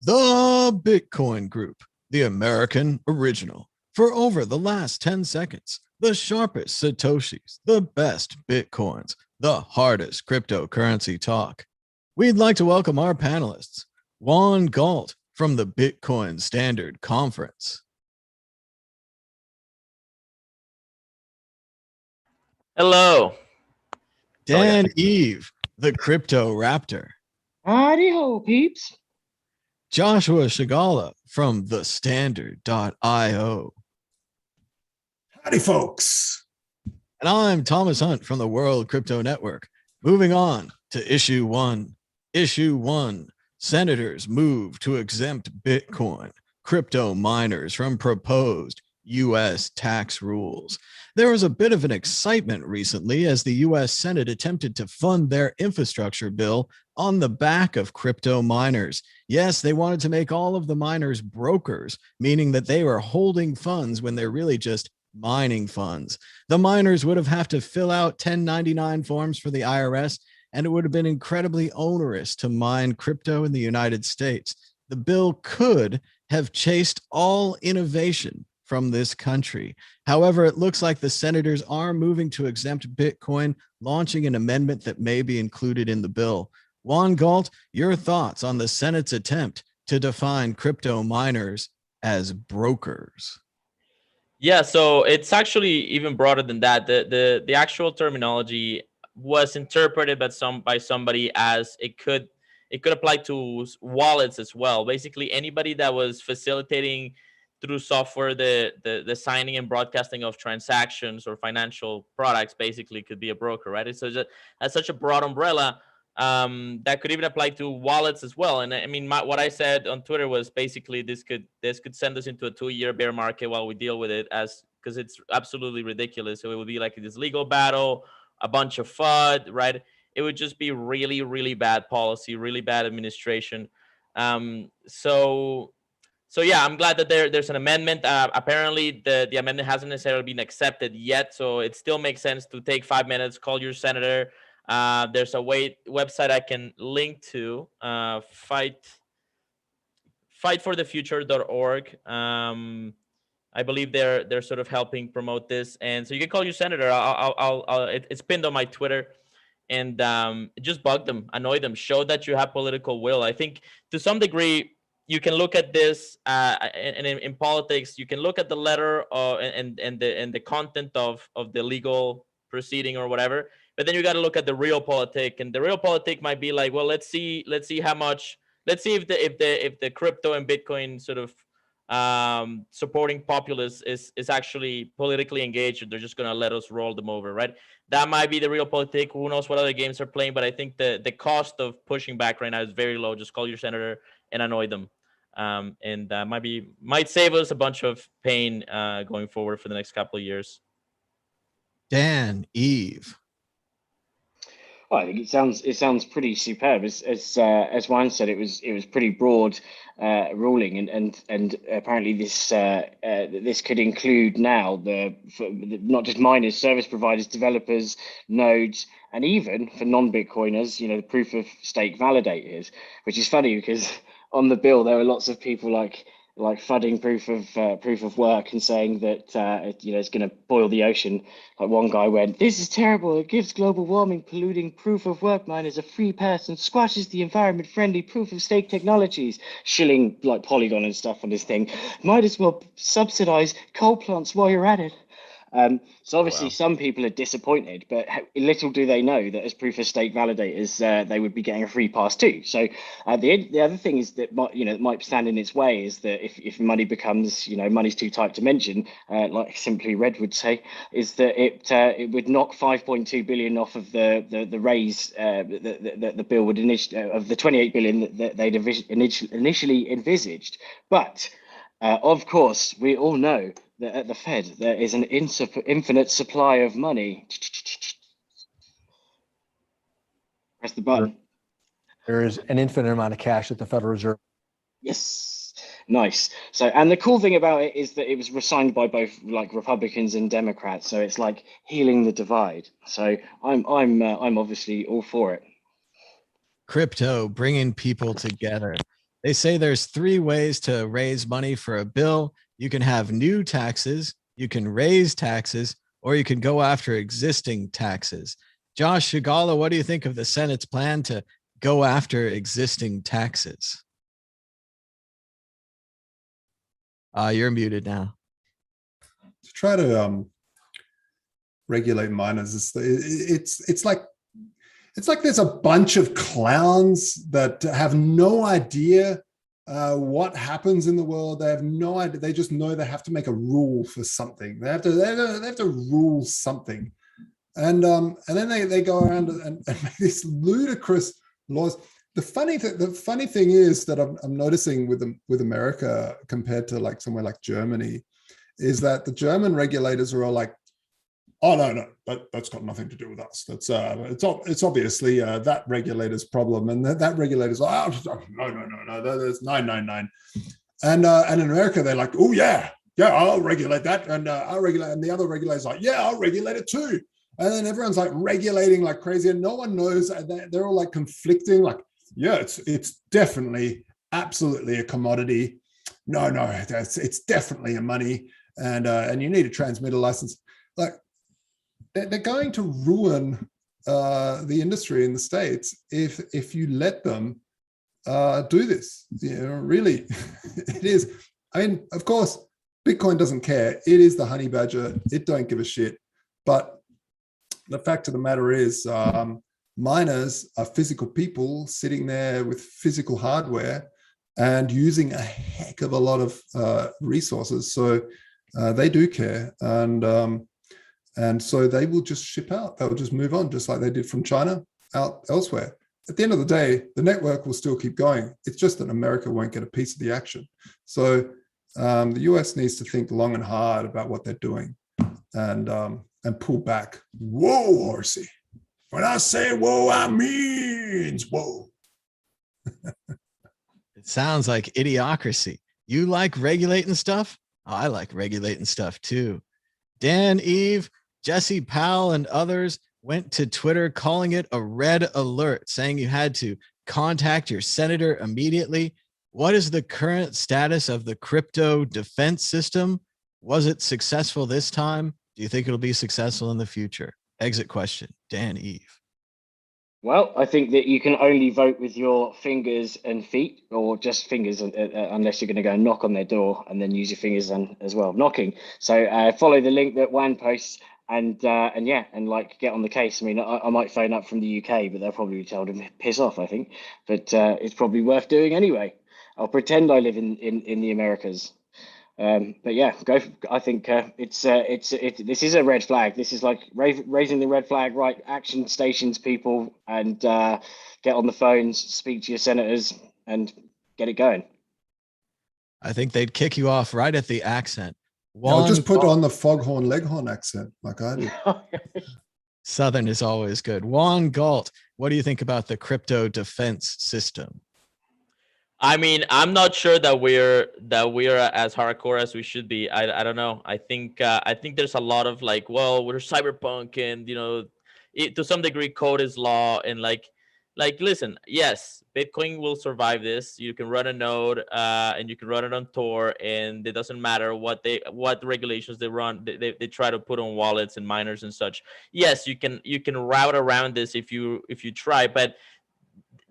The Bitcoin Group, the American original. For over the last 10 seconds, the sharpest Satoshis, the best Bitcoins, the hardest cryptocurrency talk. We'd like to welcome our panelists, Juan Galt from the Bitcoin Standard Conference. Hello. Dan Eve, the Crypto Raptor. Howdy ho, peeps. Joshua Shigala from the Standard.io. Howdy, folks. And I'm Thomas Hunt from the World Crypto Network. Moving on to issue one. Issue one. Senators move to exempt Bitcoin crypto miners from proposed U.S. tax rules. There was a bit of an excitement recently as the U.S. Senate attempted to fund their infrastructure bill on the back of crypto miners. Yes, they wanted to make all of the miners brokers, meaning that they were holding funds when they're really just mining funds. The miners would have to fill out 1099 forms for the IRS, and it would have been incredibly onerous to mine crypto in the United States. The bill could have chased all innovation from this country. However, it looks like the senators are moving to exempt Bitcoin, launching an amendment that may be included in the bill. Juan Galt, your thoughts on the Senate's attempt to define crypto miners as brokers? Yeah, so it's actually even broader than that. The actual terminology was interpreted by somebody as it could apply to wallets as well. Basically, anybody that was facilitating through software the signing and broadcasting of transactions or financial products basically could be a broker, right? It's has such a broad umbrella that could even apply to wallets as well. And I mean, what I said on Twitter was basically this could send us into a 2-year bear market while we deal with it, because it's absolutely ridiculous. So it would be like this legal battle, a bunch of FUD, right? It would just be really, really bad policy, really bad administration. So yeah, I'm glad that there's an amendment. Apparently, the amendment hasn't necessarily been accepted yet, so it still makes sense to take 5 minutes, call your senator. There's a website I can link to, fightforthefuture.org. I believe they're sort of helping promote this, and so you can call your senator. It's pinned on my Twitter, and just bug them, annoy them, show that you have political will. I think to some degree you can look at this, and in politics, you can look at the letter and the content of the legal proceeding or whatever, but then you got to look at the real politic, and the real politic might be like, well, let's see how much, let's see if the crypto and Bitcoin sort of supporting populace is actually politically engaged, or they're just going to let us roll them over, right? That might be the real politic. Who knows what other games are playing, but I think the cost of pushing back right now is very low. Just call your senator and annoy them, and might save us a bunch of pain going forward for the next couple of years. Dan Eve. Well, I think it sounds pretty superb. As Juan said, it was pretty broad ruling, and apparently this could include now not just miners, service providers, developers, nodes, and even for non-Bitcoiners, the proof of stake validators, which is funny because on the bill there were lots of people like fudding proof of work and saying that it's going to boil the ocean. Like one guy went, "This is terrible. It gives global warming polluting proof of work miners a free pass and squashes the environment friendly proof of stake technologies," shilling like Polygon and stuff on this thing. "Might as well subsidize coal plants while you're at it." So obviously some people are disappointed, but little do they know that as proof of stake validators, they would be getting a free pass too. So the other thing is that might stand in its way is that if money becomes money's too tight to mention, like Simply Red would say, is that it would knock 5.2 billion off of the raise that the bill would of the 28 billion that they'd initially envisaged. But of course, we all know that at the Fed, there is an infinite supply of money. Press the button. There is an infinite amount of cash at the Federal Reserve. Yes, nice. So, and the cool thing about it is that it was signed by both like Republicans and Democrats. So it's like healing the divide. So I'm obviously all for it. Crypto bringing people together. They say there's 3 ways to raise money for a bill. You can have new taxes, you can raise taxes, or you can go after existing taxes. Josh Shigala, what do you think of the Senate's plan to go after existing taxes? You're muted now. To try to regulate miners, it's like there's a bunch of clowns that have no idea what happens in the world. They have no idea. They just know they have to make a rule for something. They have to rule something, and then they go around and make these ludicrous laws. The funny thing is that I'm noticing with America compared to like somewhere like Germany, is that the German regulators are all like, oh no, that's got nothing to do with us. That's it's obviously that regulator's problem, and that regulator's like, oh, no, there's 999, and in America they're like, oh yeah, I'll regulate that, and I'll regulate, and the other regulator's like, yeah, I'll regulate it too, and then everyone's like regulating like crazy, and no one knows. They're all like conflicting, like, yeah, it's definitely absolutely a commodity. No, it's definitely a money, and you need a transmitter license. Like, they're going to ruin the industry in the States if you let them do this. Really, it is. I mean, of course, Bitcoin doesn't care. It is the honey badger. It don't give a shit. But the fact of the matter is, miners are physical people sitting there with physical hardware and using a heck of a lot of resources. So they do care. And so they will just ship out. They'll just move on, just like they did from China out elsewhere. At the end of the day, the network will still keep going. It's just that America won't get a piece of the action. So the US needs to think long and hard about what they're doing and pull back. Whoa, horsey. When I say whoa, I mean whoa. It sounds like idiocracy. You like regulating stuff? Oh, I like regulating stuff too. Dan, Eve, Jesse Powell, and others went to Twitter calling it a red alert, saying you had to contact your senator immediately. What is the current status of the crypto defense system? Was it successful this time? Do you think it'll be successful in the future? Exit question. Dan, Eve. Well, I think that you can only vote with your fingers and feet, or just fingers, unless you're going to go and knock on their door and then use your fingers as well, knocking. So follow the link that Juan posts and like get on the case. I mean, I might phone up from the UK, but they'll probably tell them piss off, I think. But it's probably worth doing anyway. I'll pretend I live in the Americas. But yeah, I think this is a red flag. This is like raising the red flag, right? Action stations, people, and get on the phones, speak to your senators, and get it going. I think they'd kick you off right at the accent. I'll just put on the foghorn leghorn accent like I do. Southern is always good. Juan Galt, what do you think about the crypto defense system? I mean, I'm not sure that we're as hardcore as we should be. I don't know. I think there's a lot of like, well, we're cyberpunk, and to some degree, code is law, and like listen, yes, Bitcoin will survive this. You can run a node, and you can run it on Tor, and it doesn't matter what regulations they run. They try to put on wallets and miners and such. Yes, you can route around this if you try, but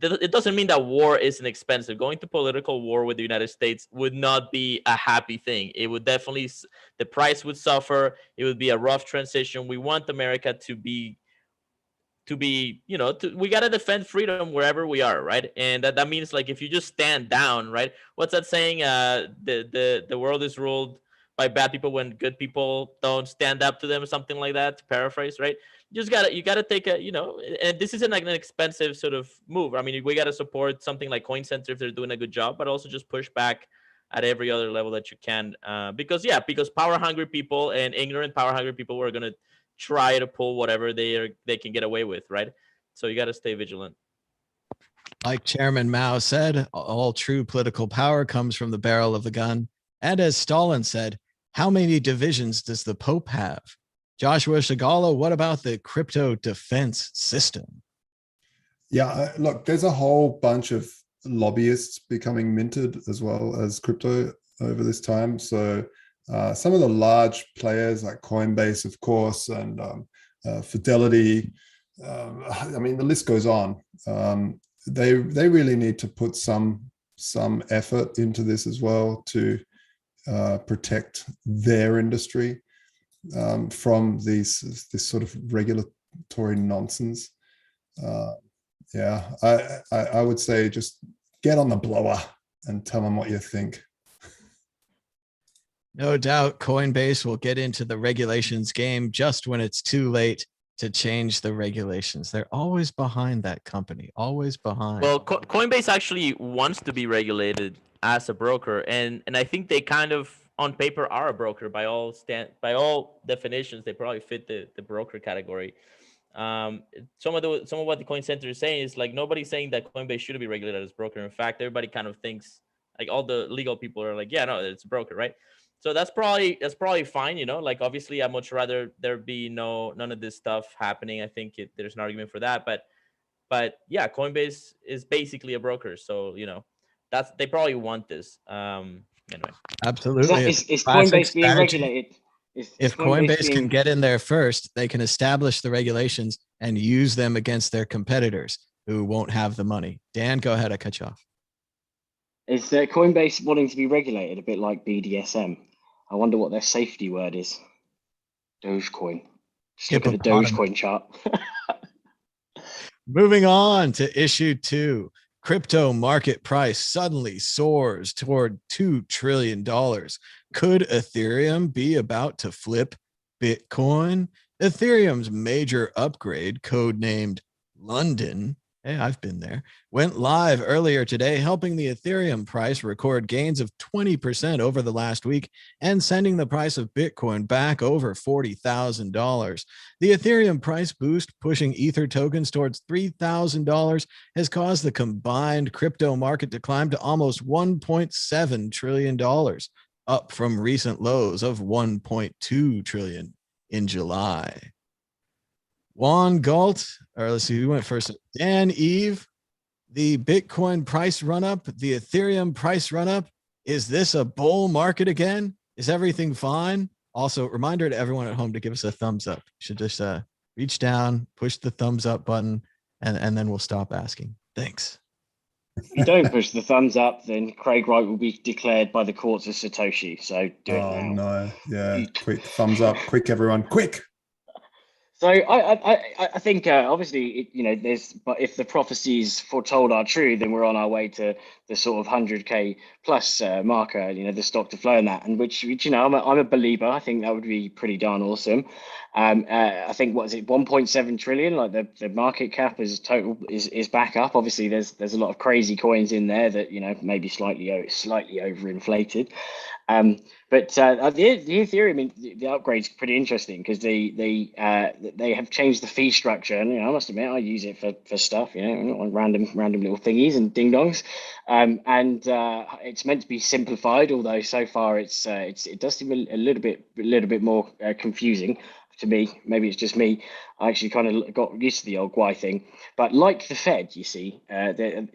it doesn't mean that war isn't expensive. Going to political war with the United States would not be a happy thing. It would definitely, the price would suffer. It would be a rough transition. We want America to be, we got to defend freedom wherever we are, right? And that means, like, if you just stand down, right? What's that saying? The world is ruled by bad people when good people don't stand up to them, or something like that, to paraphrase, right? You gotta take a, and this isn't like an expensive sort of move. I mean, we gotta support something like Coin Center if they're doing a good job, but also just push back at every other level that you can, because power hungry people and ignorant power hungry people are gonna try to pull whatever they can get away with, right? So you gotta stay vigilant. Like Chairman Mao said, all true political power comes from the barrel of the gun. And as Stalin said, how many divisions does the Pope have? Joshua Shigala, what about the crypto defense system? Yeah, look, there's a whole bunch of lobbyists becoming minted as well as crypto over this time. So some of the large players like Coinbase, of course, and Fidelity, I mean, the list goes on. They really need to put some effort into this as well to protect their industry from this sort of regulatory nonsense. I would say just get on the blower and tell them what you think. No doubt Coinbase will get into the regulations game just when it's too late to change the regulations. They're always behind, that company, always behind. Well, Coinbase actually wants to be regulated as a broker, and I think they kind of on paper are a broker by all definitions. They probably fit the broker category. Some of what the Coin Center is saying is like nobody's saying that Coinbase should be regulated as broker. In fact, everybody kind of thinks, like, all the legal people are like, yeah, no, it's a broker, right? So that's probably fine, you know. Like, obviously, I'd much rather there be none of this stuff happening. I think there's an argument for that, but yeah, Coinbase is basically a broker, so you know they probably want this. Anyway, absolutely. Is Coinbase being regulated? If Coinbase can get in there first, they can establish the regulations and use them against their competitors who won't have the money. Dan, go ahead. I cut you off. Is Coinbase wanting to be regulated a bit like BDSM? I wonder what their safety word is. Dogecoin. Just look at the Dogecoin chart. Moving on to issue 2. Crypto market price suddenly soars toward $2 trillion. Could Ethereum be about to flip Bitcoin? Ethereum's major upgrade, codenamed London, hey, I've been there, went live earlier today, helping the Ethereum price record gains of 20% over the last week and sending the price of Bitcoin back over $40,000. The Ethereum price boost, pushing Ether tokens towards $3,000, has caused the combined crypto market to climb to almost $1.7 trillion, up from recent lows of $1.2 trillion in July. Juan Galt, or let's see who went first. Dan, Eve, the Bitcoin price run up, the Ethereum price run up. Is this a bull market again? Is everything fine? Also, reminder to everyone at home to give us a thumbs up. You should just reach down, push the thumbs up button, and then we'll stop asking. Thanks. If you don't push the thumbs up, then Craig Wright will be declared by the courts of Satoshi. So do it now. Oh no! Yeah, quick thumbs up, quick everyone, quick. So I think obviously, you know, but if the prophecies foretold are true, then we're on our way to the sort of 100K plus marker, you know, the stock to flow in that, and which you know, I'm a believer. I think that would be pretty darn awesome. I think, what is it, 1.7 trillion, like the market cap is total is back up. Obviously there's a lot of crazy coins in there that, you know, maybe slightly overinflated. But the Ethereum, the upgrade's pretty interesting because they have changed the fee structure, and you know, I must admit I use it for stuff, you know, not like random little thingies and ding dongs, and it's meant to be simplified, although so far it does seem a little bit more confusing to me. Maybe it's just me. I actually kind of got used to the old Gwai thing, but like the Fed, you see, Ethereum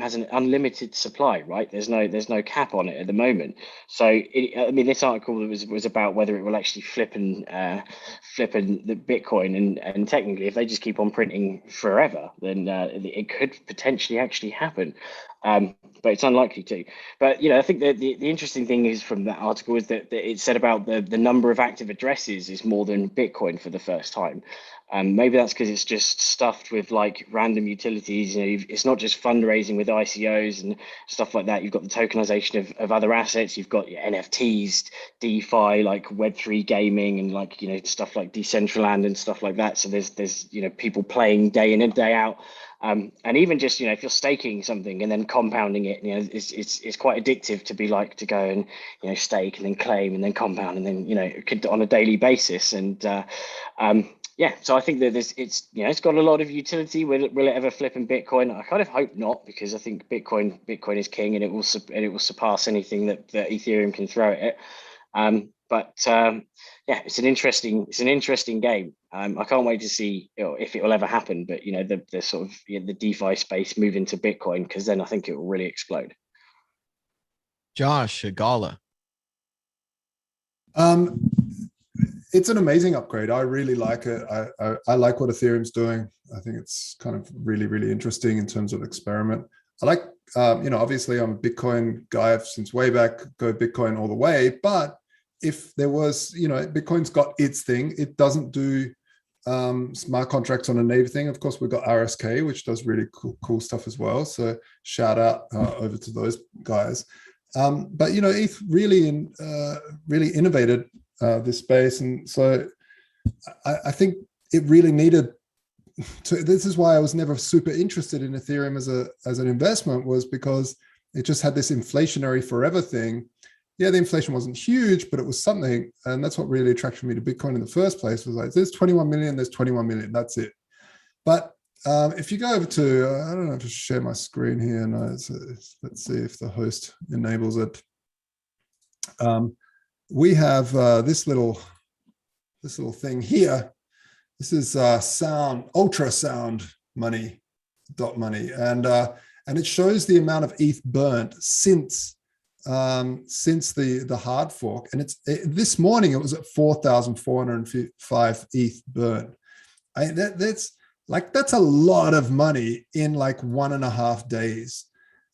has an unlimited supply, right? There's no cap on it at the moment. So I mean, this article was about whether it will actually flipping the Bitcoin, and technically, if they just keep on printing forever, then it could potentially actually happen. But it's unlikely to. But you know, I think that the interesting thing is from that article is that it said about the number of active addresses is more than Bitcoin for the first time. Maybe that's because it's just stuffed with like random utilities. You know, it's not just fundraising with ICOs and stuff like that. You've got the tokenization of other assets. You've got your NFTs, DeFi, like Web3 gaming, and like, you know, stuff like Decentraland and stuff like that. So there's you know, people playing day in and day out. And even just, you know, if you're staking something and then compounding it, you know, it's quite addictive to be like to go and, you know, stake and then claim and then compound and then, you know, on a daily basis. And yeah, so I think that it's you know, it's got a lot of utility. Will it ever flip in Bitcoin? I kind of hope not, because I think Bitcoin is king, and it will surpass anything that Ethereum can throw at it. But yeah, it's an interesting game. I can't wait to see if it will ever happen. But the sort of the DeFi space move into Bitcoin, because then I think it will really explode. Josh Agala. It's an amazing upgrade. I really like it. I like what Ethereum's doing. I think it's kind of really, really interesting in terms of experiment. I like, obviously I'm a Bitcoin guy since way back, go Bitcoin all the way. But if there was, Bitcoin's got its thing, it doesn't do smart contracts on a native thing. Of course, we've got RSK, which does really cool stuff as well. So shout out over to those guys. But ETH really innovated this space, and so I think it really needed to. This is why I was never super interested in Ethereum as an investment, was because it just had this inflationary forever thing. Yeah, the inflation wasn't huge, but it was something, and that's what really attracted me to Bitcoin in the first place. Was like, there's 21 million, there's 21 million, that's it. But if you go over to, I don't know if I share my screen here. No, let's see if the host enables it. We have this little thing here. This is ultrasound money, and it shows the amount of ETH burnt since the hard fork. And this morning it was at 4,405 ETH burnt. That's a lot of money in like 1.5 days.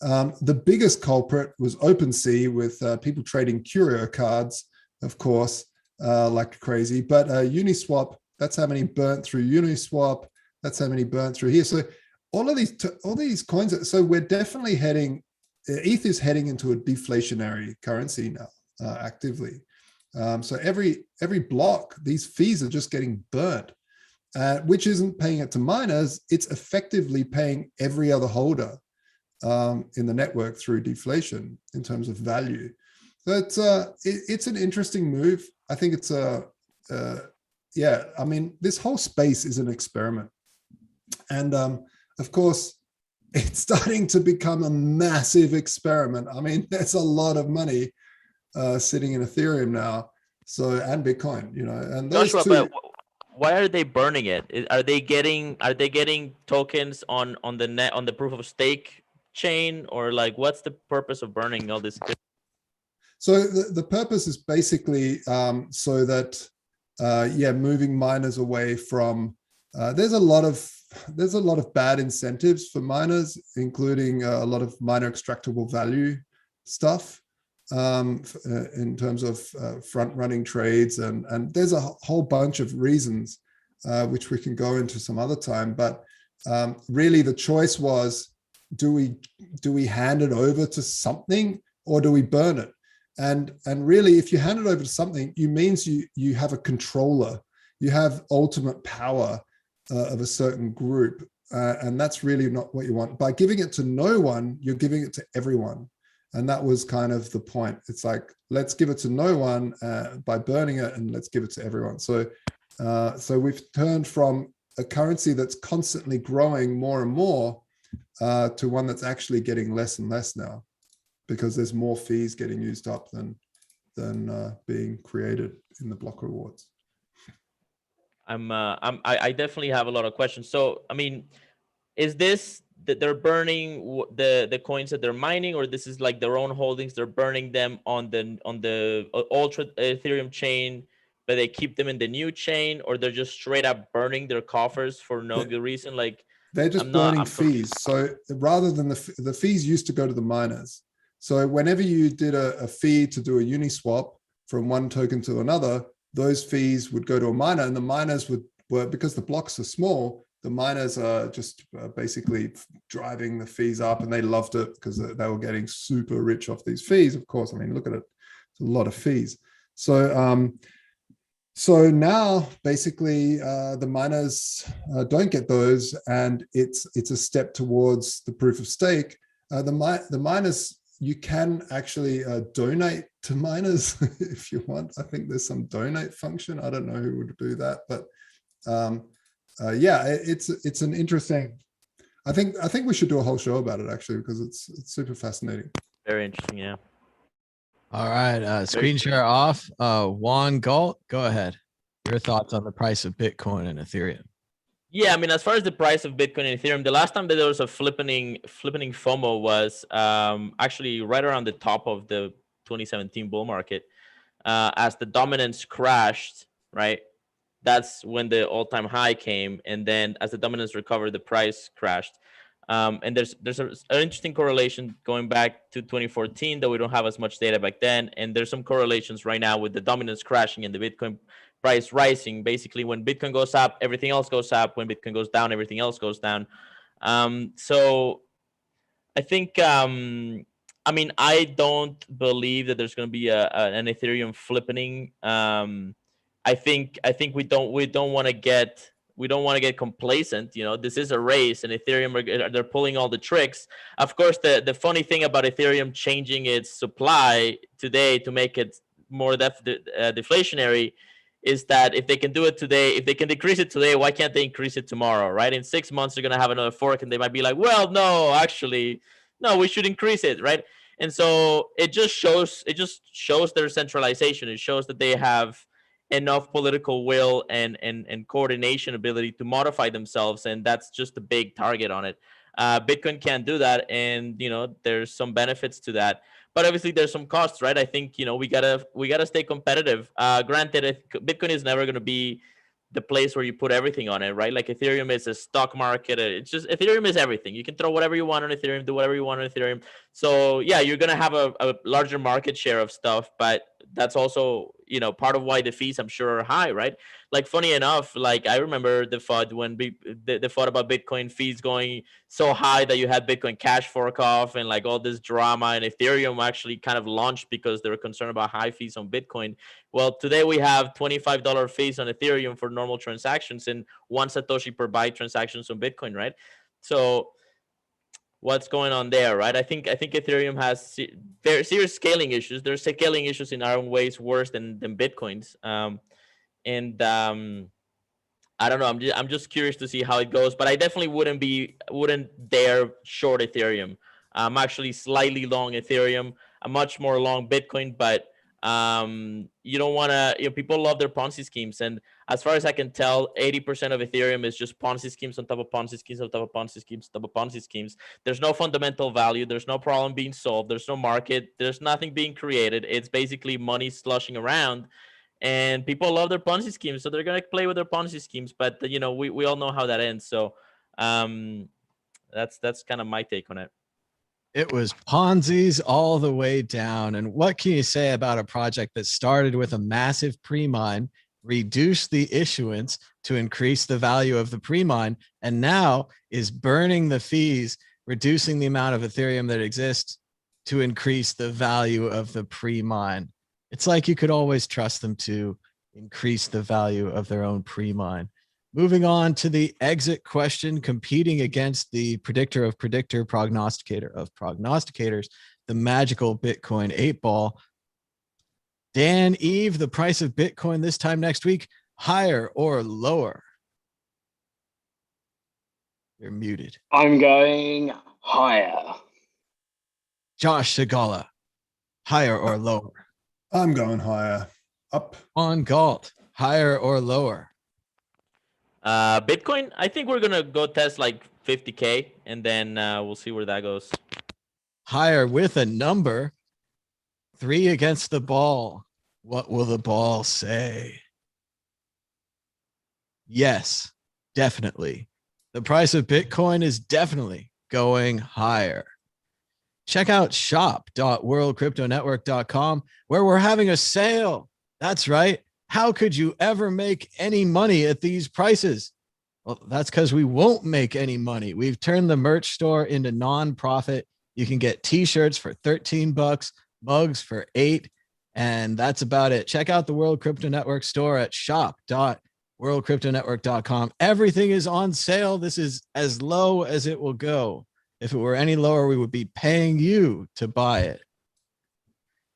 The biggest culprit was OpenSea, with people trading curio cards, of course, like crazy. But Uniswap, that's how many burnt through Uniswap. That's how many burnt through here. So all these coins. So we're definitely heading. ETH is heading into a deflationary currency now, actively. So every block, these fees are just getting burnt, which isn't paying it to miners. It's effectively paying every other holder in the network through deflation in terms of value. So it's an interesting move. I think it's I mean, this whole space is an experiment. And of course, it's starting to become a massive experiment. I mean, there's a lot of money sitting in Ethereum now, and Bitcoin, and those Joshua, two. but why are they burning it? Are they getting tokens on the proof of stake chain, or like what's the purpose of burning all this? So the purpose is basically so that moving miners away from there's a lot of bad incentives for miners, including a lot of miner extractable value stuff in terms of front running trades, and there's a whole bunch of reasons which we can go into some other time. But really the choice was, do we hand it over to something, or do we burn it? And really, if you hand it over to something, it means you have a controller, you have ultimate power of a certain group, and that's really not what you want. By giving it to no one, you're giving it to everyone, and that was kind of the point. It's like, let's give it to no one by burning it, and let's give it to everyone. So we've turned from a currency that's constantly growing more and more to one that's actually getting less and less now, because there's more fees getting used up than being created in the block rewards. I definitely have a lot of questions. So, I mean, is this that they're burning the coins that they're mining, or this is like their own holdings? They're burning them on the Ultra Ethereum chain, but they keep them in the new chain, or they're just straight up burning their coffers for no good reason? Like, they're just burning fees. So rather than the fees used to go to the miners. So whenever you did a fee to do a Uniswap from one token to another, those fees would go to a miner, and the miners were because the blocks are small, the miners are just basically driving the fees up, and they loved it because they were getting super rich off these fees. Of course, I mean, look at it, it's a lot of fees. So now basically the miners don't get those, and it's a step towards the proof of stake. The miners, you can actually donate to miners if you want. I think there's some donate function. I don't know who would do that, but it's an interesting. I think we should do a whole show about it, actually, because it's super fascinating. Very interesting, yeah. All right. Screen share off. Juan Galt, go ahead. Your thoughts on the price of Bitcoin and Ethereum? Yeah, I mean, as far as the price of Bitcoin and Ethereum, the last time that there was a flippening FOMO was actually right around the top of the 2017 bull market. As the dominance crashed, right? That's when the all-time high came, and then as the dominance recovered, the price crashed. And there's an interesting correlation going back to 2014, though we don't have as much data back then. And there's some correlations right now with the dominance crashing and the Bitcoin price rising. Basically, when Bitcoin goes up, everything else goes up. When Bitcoin goes down, everything else goes down. So I think, I mean, I don't believe that there's going to be an Ethereum flippening. I think we don't want to get complacent. You know, this is a race, and Ethereum they're pulling all the tricks. Of course, the funny thing about Ethereum changing its supply today to make it more deflationary is that if they can do it today, if they can decrease it today, why can't they increase it tomorrow, right? In 6 months, they're going to have another fork, and they might be like, well, no, actually, no, we should increase it, right? And so it just shows their centralization. It shows that they have enough political will and coordination ability to modify themselves, and that's just a big target on it. Bitcoin can't do that, and you know there's some benefits to that, but obviously there's some costs, right? I think we gotta stay competitive. Granted, Bitcoin is never going to be the place where you put everything on it, right? Like Ethereum is a stock market. It's just Ethereum is everything. You can throw whatever you want on Ethereum, do whatever you want on Ethereum. So yeah, you're gonna have a larger market share of stuff, but that's also part of why the fees I'm sure are high, right? Like funny enough, like I remember the FUD when the FUD about Bitcoin fees going so high that you had Bitcoin Cash fork off and like all this drama, and Ethereum actually kind of launched because they were concerned about high fees on Bitcoin. Well, today we have $25 fees on Ethereum for normal transactions and 1 Satoshi per byte transactions on Bitcoin, right? So what's going on there, right? I think Ethereum has very serious scaling issues. There's scaling issues in our own ways worse than Bitcoin's. I don't know. I'm just curious to see how it goes, but I definitely wouldn't dare short Ethereum. I'm actually slightly long Ethereum. I'm much more long Bitcoin, but you don't want to. People love their Ponzi schemes, and as far as I can tell, 80% of Ethereum is just Ponzi schemes on top of Ponzi schemes on top of Ponzi schemes on top of Ponzi schemes. There's no fundamental value. There's no problem being solved. There's no market. There's nothing being created. It's basically money slushing around. And people love their Ponzi schemes, so they're gonna play with their Ponzi schemes. But we all know how that ends. So that's kind of my take on it. It was Ponzi's all the way down. And what can you say about a project that started with a massive pre-mine, reduced the issuance to increase the value of the pre-mine, and now is burning the fees, reducing the amount of Ethereum that exists to increase the value of the pre-mine? It's like you could always trust them to increase the value of their own pre-mine. Moving on to the exit question, competing against the predictor of predictor, prognosticator of prognosticators, the magical Bitcoin 8-ball. Dan Eve, the price of Bitcoin this time next week, higher or lower? You're muted. I'm going higher. Josh Segala, higher or lower? I'm going higher. Up. On Galt, higher or lower? Bitcoin, I think we're gonna go test like 50K, and then we'll see where that goes. Higher with a number. 3 against the ball. What will the ball say? Yes, definitely. The price of Bitcoin is definitely going higher. Check out shop.worldcryptonetwork.com, where we're having a sale. That's right. How could you ever make any money at these prices? Well, that's because we won't make any money. We've turned the merch store into non-profit. You can get t-shirts for $13, mugs for $8, and that's about it. Check out the World Crypto Network store at shop.worldcryptonetwork.com. Everything is on sale. This is as low as it will go. If it were any lower, we would be paying you to buy it.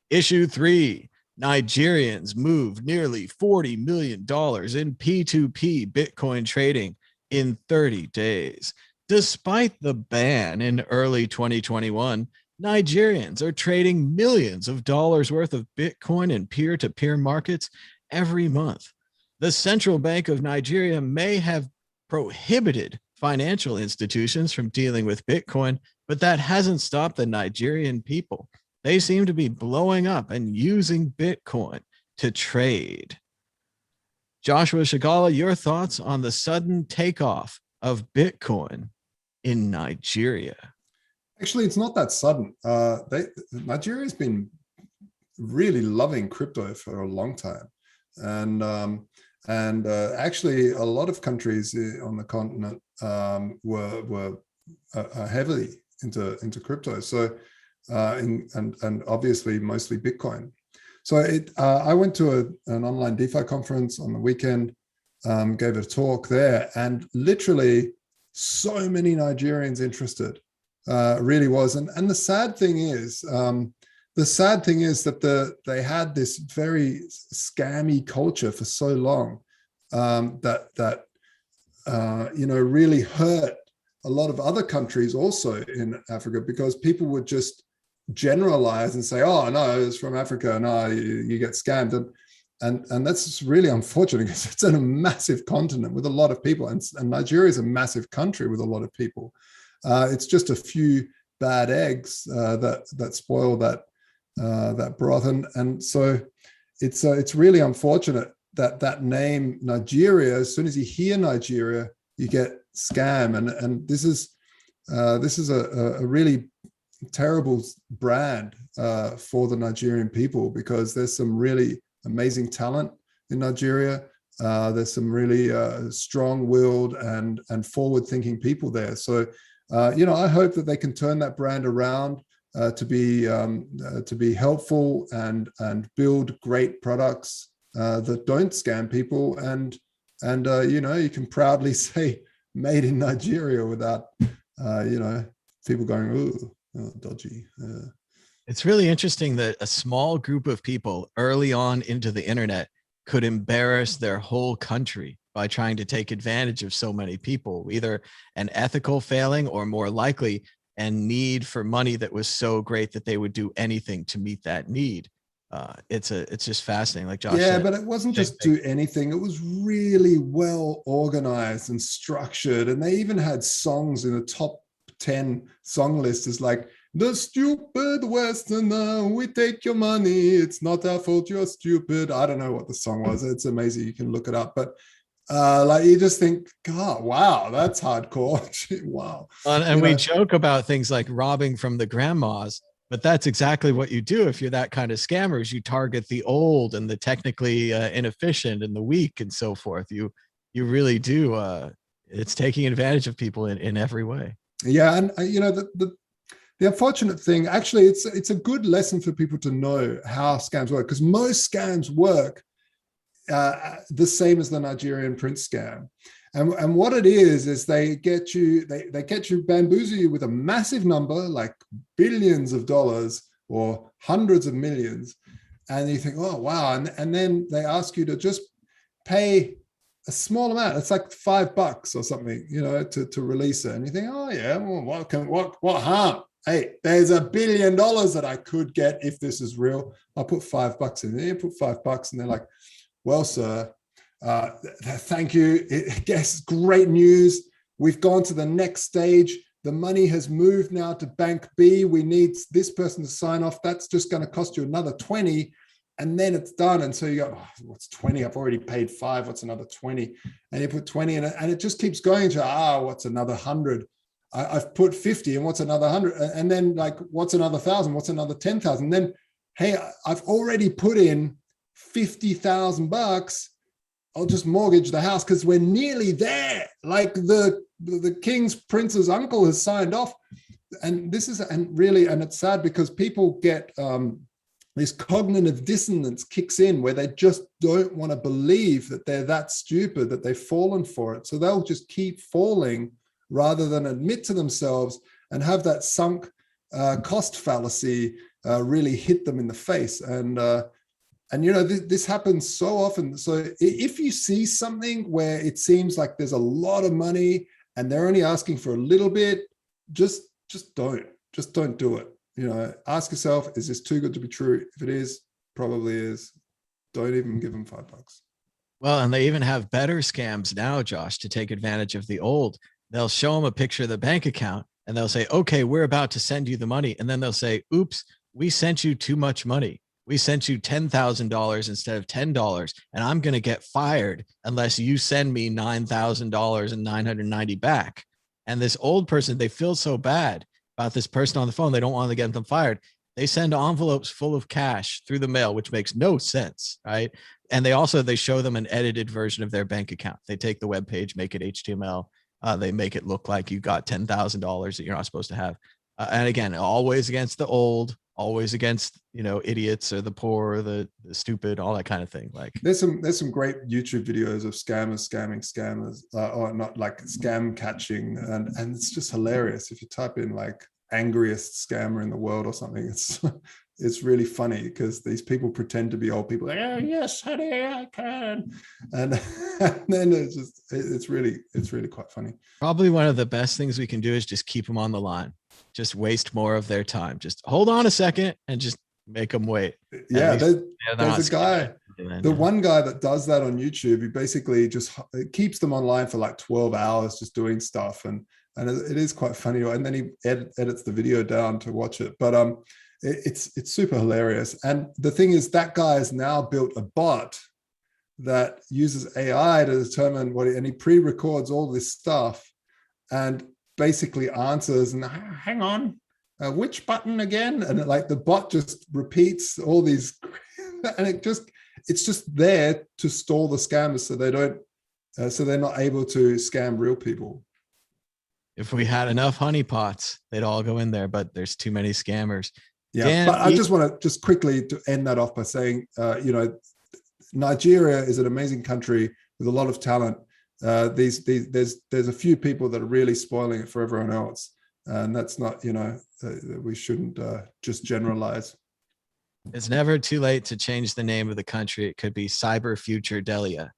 Issue 3, Nigerians moved nearly $40 million in P2P Bitcoin trading in 30 days. Despite the ban in early 2021, Nigerians are trading millions of dollars worth of Bitcoin in peer-to-peer markets every month. The Central Bank of Nigeria may have prohibited financial institutions from dealing with Bitcoin, but that hasn't stopped the Nigerian people. They seem to be blowing up and using Bitcoin to trade. Joshua Shigala, your thoughts on the sudden takeoff of Bitcoin in Nigeria? Actually, it's not that sudden. Nigeria's been really loving crypto for a long time, and actually, a lot of countries on the continent were heavily into crypto. So, and obviously, mostly Bitcoin. So I went to an online DeFi conference on the weekend, gave a talk there, and literally so many Nigerians interested. Really was, and the sad thing is that they had this very scammy culture for so long that really hurt a lot of other countries also in Africa, because people would just generalize and say, "Oh no, it's from Africa. No, you get scammed," and that's really unfortunate, because it's in a massive continent with a lot of people, and Nigeria is a massive country with a lot of people. It's just a few bad eggs that spoil that broth, and so it's really unfortunate that name Nigeria. As soon as you hear Nigeria, you get scam, and this is a really terrible brand for the Nigerian people, because there's some really amazing talent in Nigeria. There's some really strong-willed and forward-thinking people there. So. I hope that they can turn that brand around to be helpful and build great products that don't scam people, and you can proudly say "made in Nigeria" without people going, "Ooh, dodgy." It's really interesting that a small group of people early on into the internet could embarrass their whole country by trying to take advantage of so many people, either an ethical failing or, more likely, a need for money that was so great that they would do anything to meet that need. It's just fascinating, like Josh said. But it wasn't just do anything. It was really well organized and structured, and they even had songs in the top 10 song list as like, "The stupid Westerner, we take your money. It's not our fault you're stupid." I don't know what the song was. It's amazing. You can look it up. But you just think, God, wow, that's hardcore. Wow. And we joke about things like robbing from the grandmas, but that's exactly what you do if you're that kind of scammers. You target the old and the technically inefficient and the weak and so forth. You really do. It's taking advantage of people in every way. Yeah, and the unfortunate thing, actually, it's a good lesson for people to know how scams work, because most scams work the same as the Nigerian prince scam, and what it is they get you, bamboozle you with a massive number, like billions of dollars or hundreds of millions, and you think, oh wow, and then they ask you to just pay a small amount. It's like $5 or something, to release it, and you think, oh yeah, well, what harm? Hey, there's $1 billion that I could get if this is real. I'll put $5 in there. You put $5, and they're like, "Well, sir, thank you. Yes, great news. We've gone to the next stage. The money has moved now to Bank B. We need this person to sign off. That's just going to cost you another 20, and then it's done." And so you go, "Oh, what's 20? I've already paid 5. What's another 20?" And you put 20 in it, and it just keeps going to, what's another 100? I've put 50, and what's another 100? And then, like, what's another 1,000? What's another 10,000? Then, hey, I've already put in $50,000. I'll just mortgage the house because we're nearly there. Like the king's prince's uncle has signed off. And this is, and it's sad because people get this cognitive dissonance kicks in where they just don't want to believe that they're that stupid, that they've fallen for it. So they'll just keep falling rather than admit to themselves and have that sunk cost fallacy really hit them in the face. And this happens so often. So if you see something where it seems like there's a lot of money and they're only asking for a little bit, just don't do it. ask yourself, is this too good to be true? If it is, probably is. Don't even give them $5. Well, and they even have better scams now, Josh, to take advantage of the old. They'll show them a picture of the bank account and they'll say, okay, we're about to send you the money. And then they'll say, oops, we sent you too much money. We sent you $10,000 instead of $10, and I'm going to get fired unless you send me $9,990 back. And this old person, they feel so bad about this person on the phone. They don't want to get them fired. They send envelopes full of cash through the mail, which makes no sense, right? And they show them an edited version of their bank account. They take the web page, make it HTML. They make it look like you got $10,000 that you're not supposed to have. And again, always against the old, always against, idiots or the poor or the stupid, all that kind of thing. Like there's some great YouTube videos of scammers scamming scammers, or not, like scam catching, and it's just hilarious. If you type in like angriest scammer in the world or something, it's really funny because these people pretend to be old people, like, oh yes, honey, I can, and then it's really quite funny. Probably one of the best things we can do is just keep them on the line, just waste more of their time. Just hold on a second and just make them wait. Yeah, there's a guy, one guy that does that on YouTube. He basically just keeps them online for like 12 hours just doing stuff, and it is quite funny. And then he edits the video down to watch it. But it's super hilarious. And the thing is, that guy has now built a bot that uses AI to determine and he pre-records all this stuff and basically answers, and hang on, which button again? And the bot just repeats all these, and it's just there to stall the scammers so they're not able to scam real people. If we had enough honeypots, they'd all go in there, but there's too many scammers. Yeah, Dan, but I just want to quickly to end that off by saying, Nigeria is an amazing country with a lot of talent. There's a few people that are really spoiling it for everyone else, and that's not, we shouldn't just generalize. It's never too late to change the name of the country. It could be Cyber Future Delia.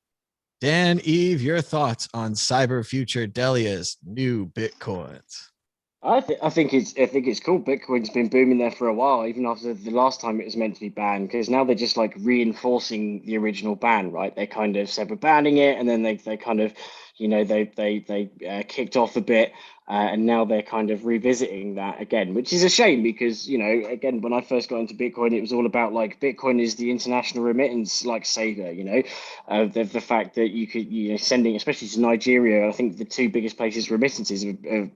Dan, Eve, your thoughts on Cyber Future Delia's new Bitcoins? I think it's cool. Bitcoin's been booming there for a while, even after the last time it was meant to be banned, because now they're just like reinforcing the original ban, right? They kind of said we're banning it, and then they kind of, they kicked off a bit, and now they're kind of revisiting that again, which is a shame because, again, when I first got into Bitcoin, it was all about like Bitcoin is the international remittance like savior, the fact that you could, sending, especially to Nigeria, I think the two biggest places remittances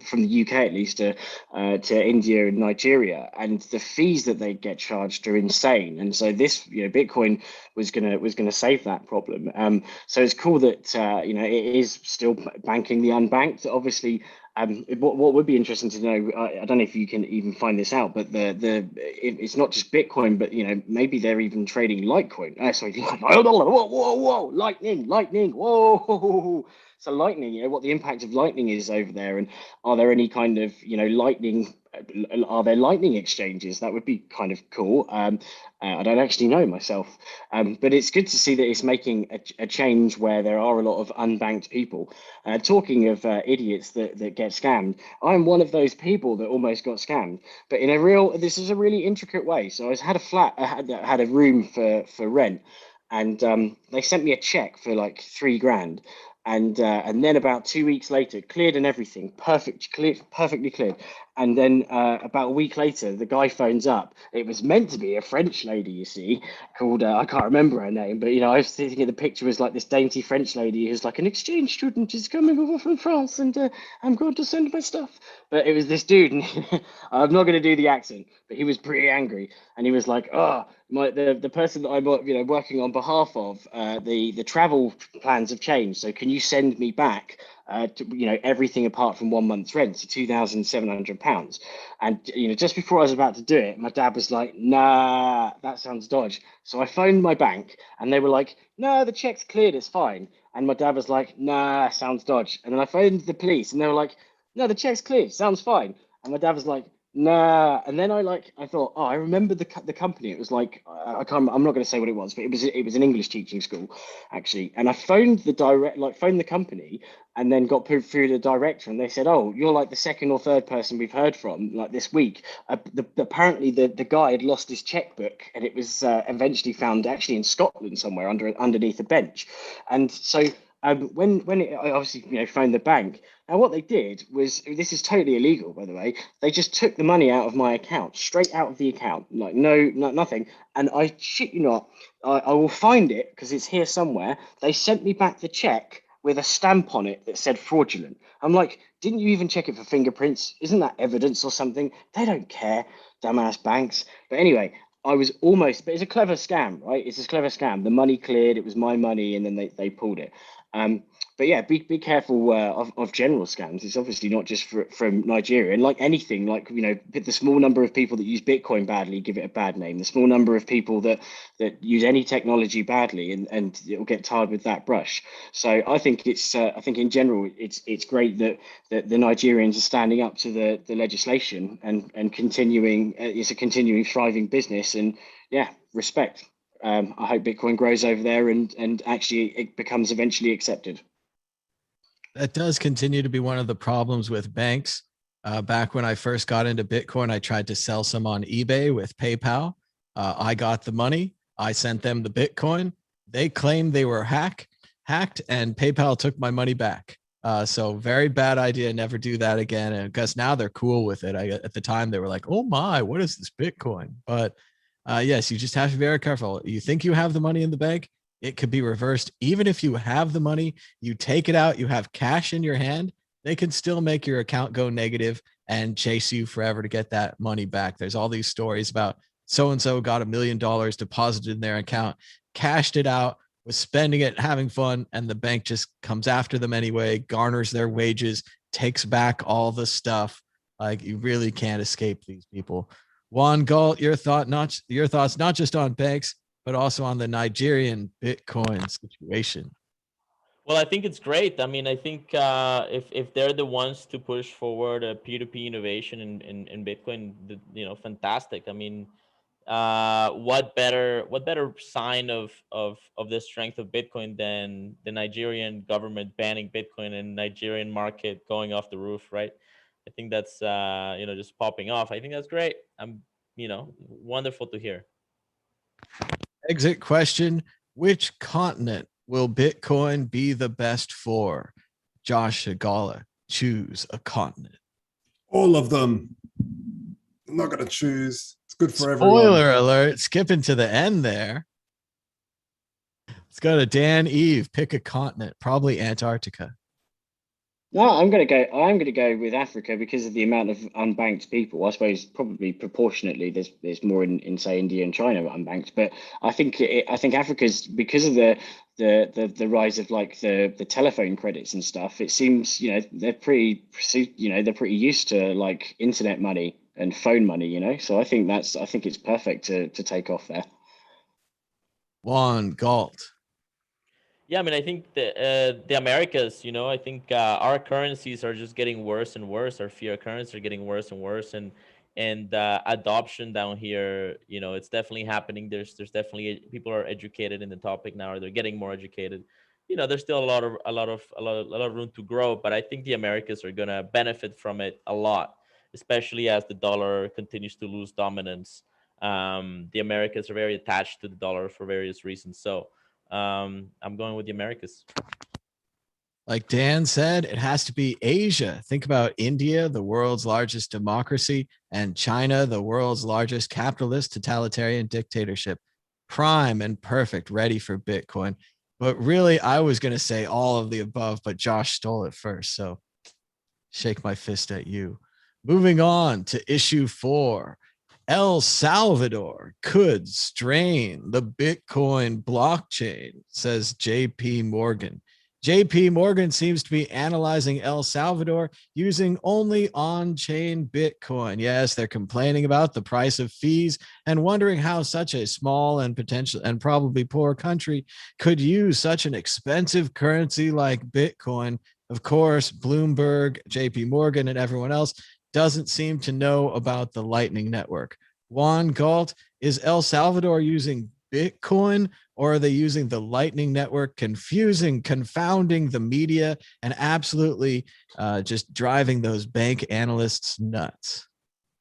from the UK at least to India and Nigeria, and the fees that they get charged are insane. And so this, Bitcoin was gonna save that problem. So it's cool that it is still banking the unbanked. Obviously, what would be interesting to know, I don't know if you can even find this out, but it's not just Bitcoin, but maybe they're even trading Litecoin. Whoa, Lightning, whoa. So Lightning, what the impact of Lightning is over there, and are there any kind of Lightning? Are there Lightning exchanges? That would be kind of cool. I don't actually know myself, but it's good to see that it's making a change where there are a lot of unbanked people. Talking of idiots that get scammed, I'm one of those people that almost got scammed, but this is a really intricate way. So I had a flat, I had a room for rent, and they sent me a check for like $3,000. And then about 2 weeks later, cleared and everything, perfectly cleared. And then about a week later, the guy phones up. It was meant to be a French lady, you see, called, I can't remember her name, but, I was thinking the picture was like this dainty French lady who's like an exchange student is coming over from France, and I'm going to send my stuff. But it was this dude, and I'm not going to do the accent, but he was pretty angry. And he was like, the person that I'm working on behalf of, the travel plans have changed. So can you send me back everything apart from 1 month's rent, so £2,700. And just before I was about to do it, my dad was like, nah, that sounds dodge. So I phoned my bank and they were like, no, the check's cleared, it's fine. And my dad was like, nah, sounds dodge. And then I phoned the police and they were like, no, the check's cleared, sounds fine. And my dad was like, Nah, and then I thought, oh, I remember the company. It was like I can't. I'm not going to say what it was, but it was an English teaching school, actually. And I phoned phoned the company, and then got put through the director, and they said, oh, you're like the second or third person we've heard from like this week. Apparently the guy had lost his checkbook, and it was eventually found actually in Scotland somewhere underneath a bench, and so. I obviously phoned the bank, and what they did was, this is totally illegal, by the way. They just took the money out of my account, straight out of the account, like nothing. And I shit you not, I will find it because it's here somewhere. They sent me back the check with a stamp on it that said fraudulent. I'm like, didn't you even check it for fingerprints? Isn't that evidence or something? They don't care, dumbass banks. But anyway, I was almost, but it's a clever scam, right? It's a clever scam. The money cleared, it was my money, and then they pulled it. But yeah, be careful of general scams. It's obviously not just from Nigeria. And like anything, like the small number of people that use Bitcoin badly give it a bad name. The small number of people that use any technology badly, and it will get tarred with that brush. So I think I think in general it's great that the Nigerians are standing up to the legislation and continuing. It's a continuing thriving business, and yeah, respect. I hope Bitcoin grows over there and actually it becomes eventually accepted. That does continue to be one of the problems with banks. Back when I first got into Bitcoin, I tried to sell some on eBay with PayPal. I got the money. I sent them the Bitcoin. They claimed they were hacked, and PayPal took my money back. So very bad idea. Never do that again. And I guess now they're cool with it. At the time they were like, oh my, what is this Bitcoin? But yes, you just have to be very careful. You think you have the money in the bank, it could be reversed. Even if you have the money, you take it out, you have cash in your hand, they can still make your account go negative and chase you forever to get that money back. There's all these stories about so-and-so got $1 million deposited in their account, cashed it out, was spending it, having fun, and the bank just comes after them anyway, garners their wages, takes back all the stuff. Like, you really can't escape these people. Juan Galt, your thoughts not just on banks, but also on the Nigerian Bitcoin situation. Well, I think it's great. I mean, I think if they're the ones to push forward a P2P innovation in Bitcoin, fantastic. I mean, what better sign of the strength of Bitcoin than the Nigerian government banning Bitcoin and Nigerian market going off the roof, right? I think that's just popping off. I think that's great. Wonderful to hear. Exit question: which continent will Bitcoin be the best for? Josh Agala, choose a continent. All of them. I'm not going to choose. It's good for everyone. Spoiler alert, skipping to the end there. Let's go to Dan Eve. Pick a continent, probably Antarctica. No, I'm going to go with Africa because of the amount of unbanked people. I suppose probably proportionately there's more in say India and China unbanked, but I think Africa's, because of the rise of like the telephone credits and stuff. It seems they're pretty used to like internet money and phone money. So I think it's perfect to take off there. Juan Galt. Yeah, I mean, I think the Americas, I think our currencies are just getting worse and worse. Our fiat currencies are getting worse and worse, and adoption down here, it's definitely happening. There's definitely people are educated in the topic now, or they're getting more educated. There's still a lot of room to grow, but I think the Americas are gonna benefit from it a lot, especially as the dollar continues to lose dominance. The Americas are very attached to the dollar for various reasons, so. I'm going with the Americas. Like Dan said, it has to be Asia. Think about India, the world's largest democracy, and China, the world's largest capitalist totalitarian dictatorship. Prime and perfect, ready for Bitcoin. But really, I was going to say all of the above, but Josh stole it first. So shake my fist at you. Moving on to issue 4. El Salvador could strain the Bitcoin blockchain, says JPMorgan. JPMorgan seems to be analyzing El Salvador using only on-chain Bitcoin. Yes, they're complaining about the price of fees and wondering how such a small and potential and probably poor country could use such an expensive currency like Bitcoin. Of course, Bloomberg, JPMorgan, and everyone else doesn't seem to know about the Lightning Network. Juan Galt, is El Salvador using Bitcoin, or are they using the Lightning Network, confounding the media, and absolutely just driving those bank analysts nuts?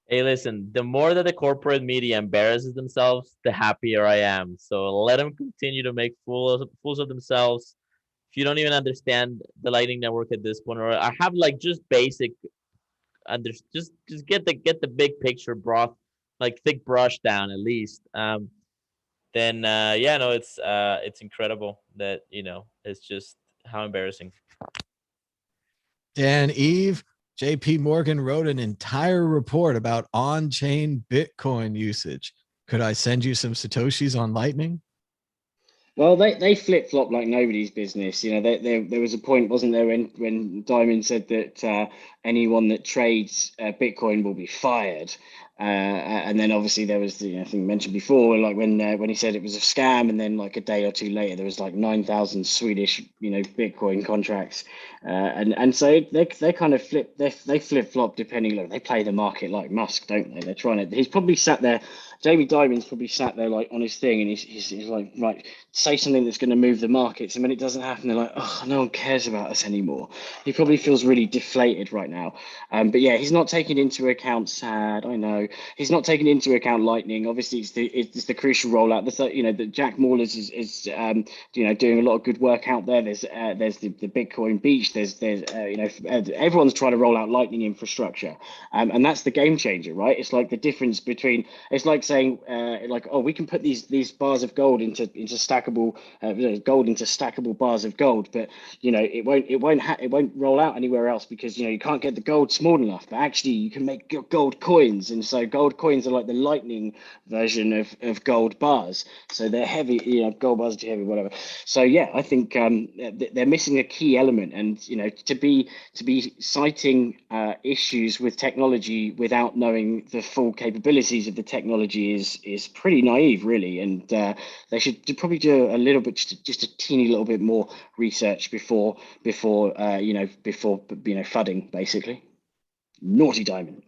Hey, listen, the more that the corporate media embarrasses themselves, the happier I am. So let them continue to make fools of themselves. If you don't even understand the Lightning Network at this point, or I have like just basic just get the big picture broth, like thick brush down at least. Then yeah, no, it's incredible that it's just how embarrassing. Dan Eve, JPMorgan wrote an entire report about on-chain Bitcoin usage. Could I send you some Satoshis on Lightning? Well, they flip flop like nobody's business. There was a point, wasn't there, when Diamond said that anyone that trades Bitcoin will be fired. And then obviously there was the I think mentioned before, like when he said it was a scam, and then like a day or two later there was like 9,000 Swedish Bitcoin contracts, and so they kind of they flip flop depending. Like, they play the market like Musk, don't they? They're trying to. He's probably sat there. Jamie Dimon's probably sat there like on his thing, and he's like, right, say something that's going to move the markets, and when it doesn't happen, they're like, oh, no one cares about us anymore. He probably feels really deflated right now. But yeah, he's not taking into account SAD. I know he's not taking into account Lightning. Obviously, it's the crucial rollout. The Jack Mallers is doing a lot of good work out there. There's the Bitcoin beach. There's everyone's trying to roll out Lightning infrastructure, and that's the game changer, right? It's like the difference between, it's like saying we can put these bars of gold into stackable gold into stackable bars of gold, but it won't roll out anywhere else because you can't get the gold small enough. But actually you can make gold coins, and so gold coins are like the Lightning version of gold bars. So they're heavy, gold bars are too heavy, whatever. So yeah, I think they're missing a key element, and to be citing issues with technology without knowing the full capabilities of the technology is pretty naive, really. And they should probably do a little bit, just a teeny little bit more research before fudding, basically. Naughty Diamond.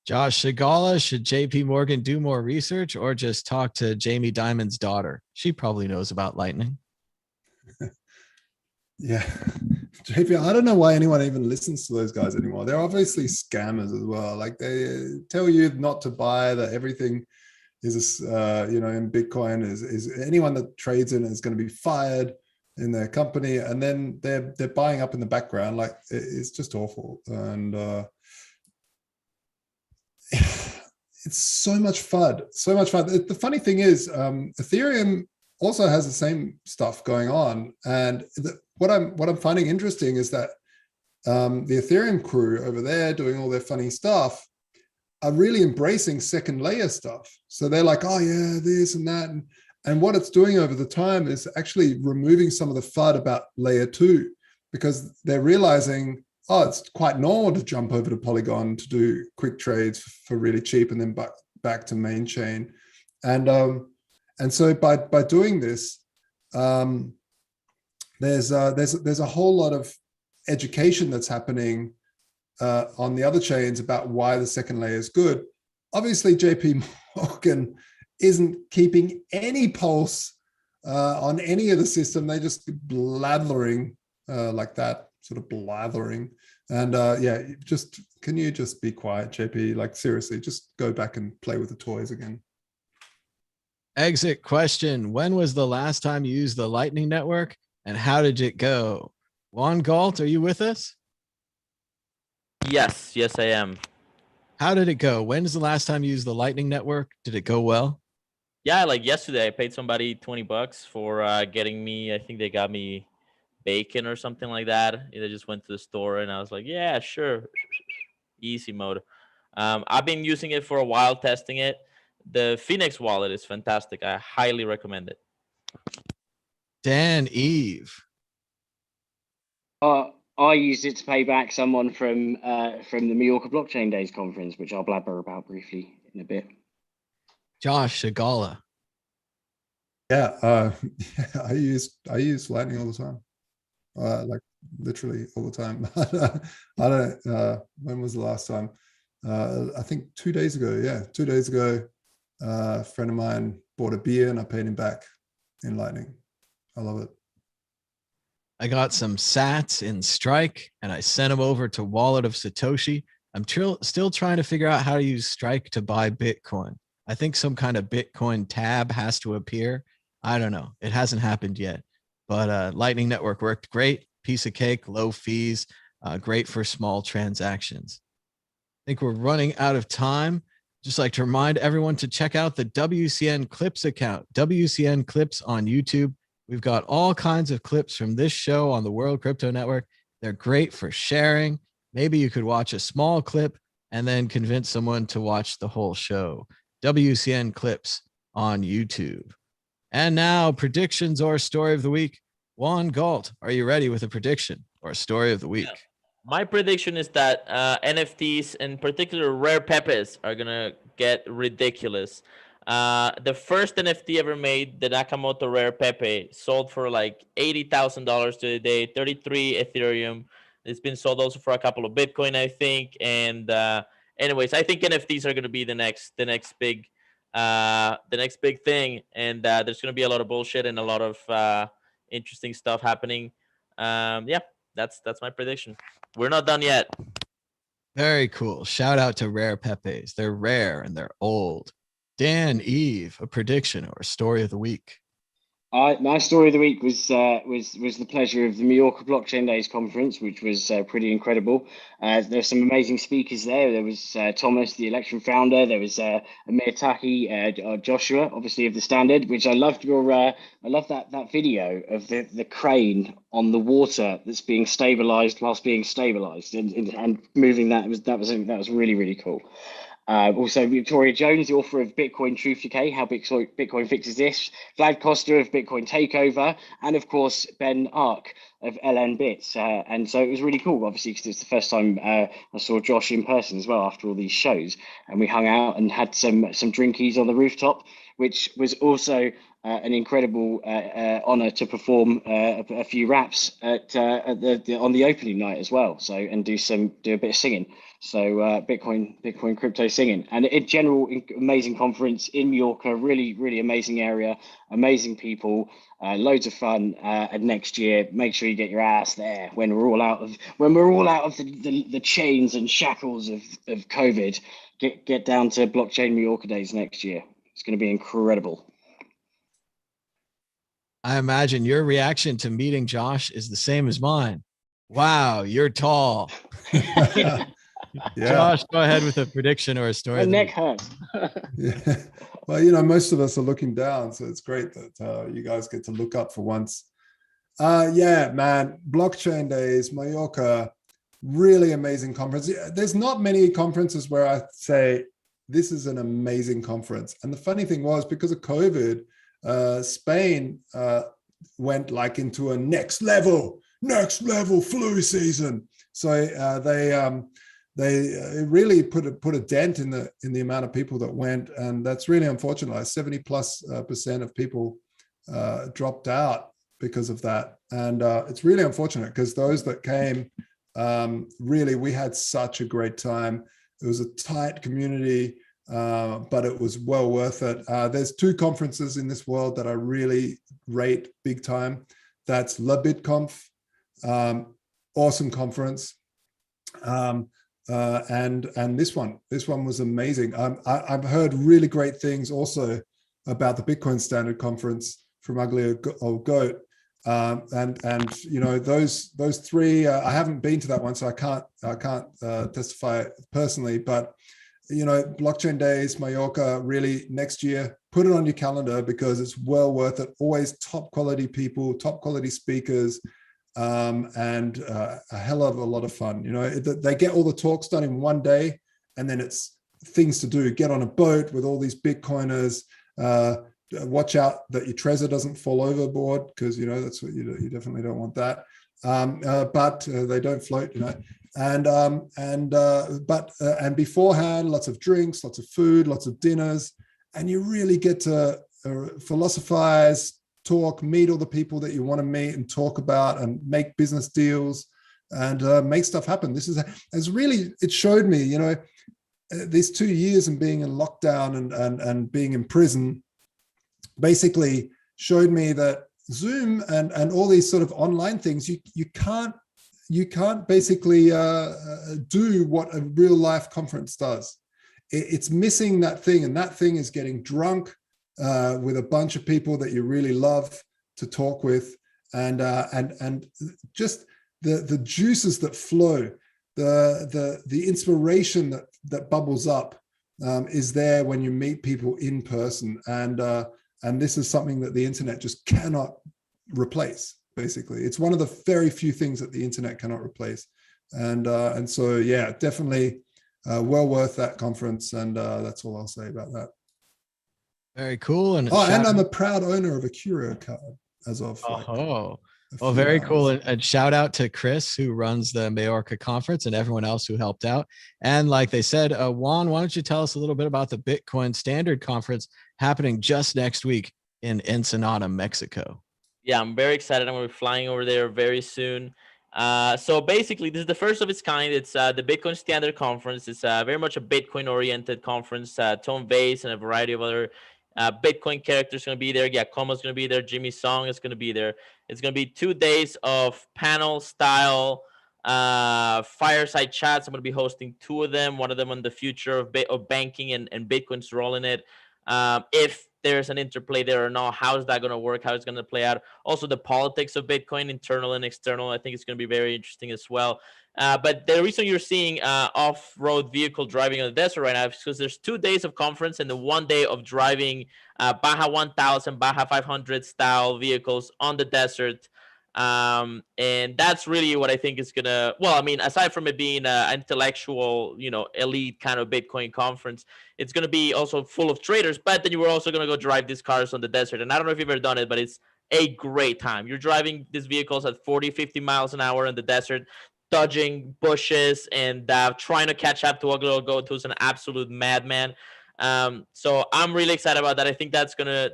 Josh Shigala, should JPMorgan do more research or just talk to Jamie Dimon's daughter? She probably knows about Lightning. Yeah. JP, I don't know why anyone even listens to those guys anymore. They're obviously scammers as well. Like, they tell you not to buy, that everything is, in Bitcoin is anyone that trades in it is going to be fired in their company. And then they're buying up in the background. Like, it's just awful. And it's so much fun. The funny thing is, Ethereum also has the same stuff going on. And what I'm finding interesting is that the Ethereum crew over there doing all their funny stuff are really embracing second layer stuff. So they're like, oh yeah, this and that. And what it's doing over the time is actually removing some of the FUD about layer 2, because they're realizing, oh, it's quite normal to jump over to Polygon to do quick trades for really cheap and then back to main chain. And so by doing this, there's a whole lot of education that's happening on the other chains about why the second layer is good. Obviously, JPMorgan isn't keeping any pulse on any of the system. They just blathering like that, sort of blathering. And can you just be quiet, JP? Like, seriously, just go back and play with the toys again. Exit question. When was the last time you used the Lightning Network, and how did it go? Juan Galt, are you with us? Yes, I am. How did it go? When's the last time you used the Lightning Network? Did it go well? Yeah, like yesterday, I paid somebody $20 for getting me. I think they got me bacon or something like that. They just went to the store, and I was like, yeah, sure. Easy mode. I've been using it for a while, testing it. The Phoenix wallet is fantastic. I highly recommend it. Dan Eve. I used it to pay back someone from the Mallorca Blockchain Days conference, which I'll blabber about briefly in a bit. Josh Shigala. Yeah, I use Lightning all the time. Like literally all the time. I don't, when was the last time? I think 2 days ago. Yeah, 2 days ago, a friend of mine bought a beer and I paid him back in Lightning. I love it. I got some sats in Strike and I sent them over to Wallet of Satoshi. I'm still trying to figure out how to use Strike to buy Bitcoin. I think some kind of Bitcoin tab has to appear. I don't know. It hasn't happened yet, but Lightning Network worked great. Piece of cake, low fees, great for small transactions. I think we're running out of time. Just like to remind everyone to check out the WCN Clips account, WCN Clips on YouTube. We've got all kinds of clips from this show on the World Crypto Network. They're great for sharing. Maybe you could watch a small clip and then convince someone to watch the whole show. WCN Clips on YouTube. And now, predictions or story of the week. Juan Galt, are you ready with a prediction or a story of the week? Yeah. My prediction is that NFTs, in particular rare pepes, are going to get ridiculous. The first NFT ever made, the Nakamoto Rare Pepe, sold for like $80,000 to the day, 33 Ethereum. It's been sold also for a couple of Bitcoin, I think. And anyways, I think NFTs are going to be the next big thing. And there's going to be a lot of bullshit and a lot of interesting stuff happening. Yeah, that's my prediction. We're not done yet. Very cool. Shout out to Rare Pepes. They're rare and they're old. Dan, Eve, a prediction or a story of the week. My story of the week was the pleasure of the Mallorca Blockchain Days conference, which was pretty incredible. There's some amazing speakers there. There was Thomas, the Election founder. There was Amir Taki, Joshua, obviously of the Standard, which I loved. I love that video of the crane on the water that's being stabilized whilst being stabilized and moving. That was really, really cool. Also, Victoria Jones, the author of Bitcoin Truth Decay, How Bitcoin Fixes This, Vlad Costa of Bitcoin Takeover, and of course, Ben Ark of LN Bits. And so it was really cool, obviously, because it's the first time I saw Josh in person as well after all these shows. And we hung out and had some drinkies on the rooftop, which was also an incredible honor to perform a few raps on the opening night as well. So, and do a bit of singing. So Bitcoin crypto singing, and in general, amazing conference in Mallorca, really, really amazing area, amazing people, loads of fun. And next year, make sure you get your ass there when we're all out of the chains and shackles of COVID. Get down to Blockchain Mallorca Days next year. It's going to be incredible. I imagine your reaction to meeting Josh is the same as mine. Wow, you're tall. Yeah. Josh, go ahead with a prediction or a story. My neck hurts. Yeah. Well, most of us are looking down, so it's great that you guys get to look up for once. Yeah, man, Blockchain Days, Mallorca, really amazing conference. There's not many conferences where I say this is an amazing conference. And the funny thing was, because of COVID, Spain went like into a next level flu season. So they really put a dent in the amount of people that went, and that's really unfortunate. Like 70+% of people dropped out because of that, and it's really unfortunate because those that came, really, we had such a great time. It was a tight community, but it was well worth it. There's two conferences in this world that I really rate big time. That's La BitConf, awesome conference. And this one was amazing. I've heard really great things also about the Bitcoin Standard Conference from Ugly Old Goat. And those three, I haven't been to that one, so I can't testify personally, but Blockchain Days, Mallorca, really next year, put it on your calendar because it's well worth it. Always top quality people, top quality speakers, and a hell of a lot of fun. They get all the talks done in one day, and then it's things to do. Get on a boat with all these Bitcoiners. Watch out that your Trezor doesn't fall overboard, because that's what you definitely don't want that. But they don't float, and beforehand, lots of drinks, lots of food, lots of dinners, and you really get to philosophize, talk, meet all the people that you want to meet and talk about and make business deals and make stuff happen. This is really, it showed me, you know, these 2 years and being in lockdown and being in prison basically showed me that Zoom and all these sort of online things, you can't basically do what a real life conference does. It's missing that thing, and that thing is getting drunk with a bunch of people that you really love to talk with, and just the juices that flow, the inspiration that bubbles up is there when you meet people in person, and this is something that the internet just cannot replace. Basically, it's one of the very few things that the internet cannot replace, and so yeah, definitely well worth that conference, and that's all I'll say about that. Very cool. And and I'm a proud owner of a Curio card as of well, very cool. And shout out to Chris, who runs the Majorca conference, and everyone else who helped out. And like they said, Juan, why don't you tell us a little bit about the Bitcoin Standard Conference happening just next week in Ensenada, Mexico? Yeah, I'm very excited. I'm going to be flying over there very soon. So basically, this is the first of its kind. It's the Bitcoin Standard Conference. It's very much a Bitcoin-oriented conference. Tom Vase and a variety of other Bitcoin characters going to be there. Giacomo's going to be there. Jimmy Song is going to be there. It's going to be 2 days of panel-style fireside chats. I'm going to be hosting 2 of them. One of them on the future of banking and Bitcoin's role in it. If there's an interplay there or not, how is that going to work, how it's going to play out. Also, the politics of Bitcoin, internal and external, I think it's going to be very interesting as well. But the reason you're seeing off-road vehicle driving on the desert right now is because there's 2 days of conference and then 1 day of driving Baja 1000, Baja 500 style vehicles on the desert. And that's really what I think is gonna, well, I mean, aside from it being an intellectual, elite kind of Bitcoin conference, it's gonna be also full of traders, but then you were also gonna go drive these cars on the desert. And I don't know if you've ever done it, but it's a great time. You're driving these vehicles at 40, 50 miles an hour in the desert, dodging bushes and trying to catch up to a little goat who's an absolute madman. So I'm really excited about that. I think that's gonna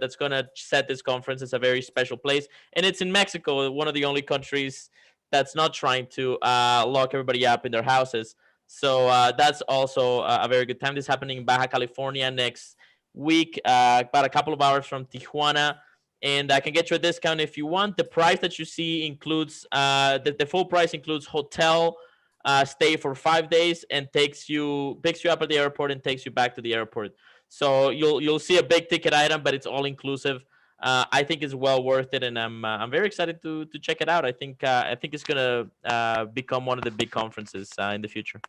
set this conference as a very special place, and it's in Mexico, one of the only countries that's not trying to lock everybody up in their houses. So that's also a very good time. This is happening in Baja California next week, about a couple of hours from Tijuana, and I can get you a discount if you want. The price that you see includes the full price includes hotel, stay for 5 days, and picks you up at the airport and takes you back to the airport. So you'll see a big ticket item, but it's all inclusive. I think it's well worth it, and I'm very excited to check it out. I think it's gonna become one of the big conferences in the future.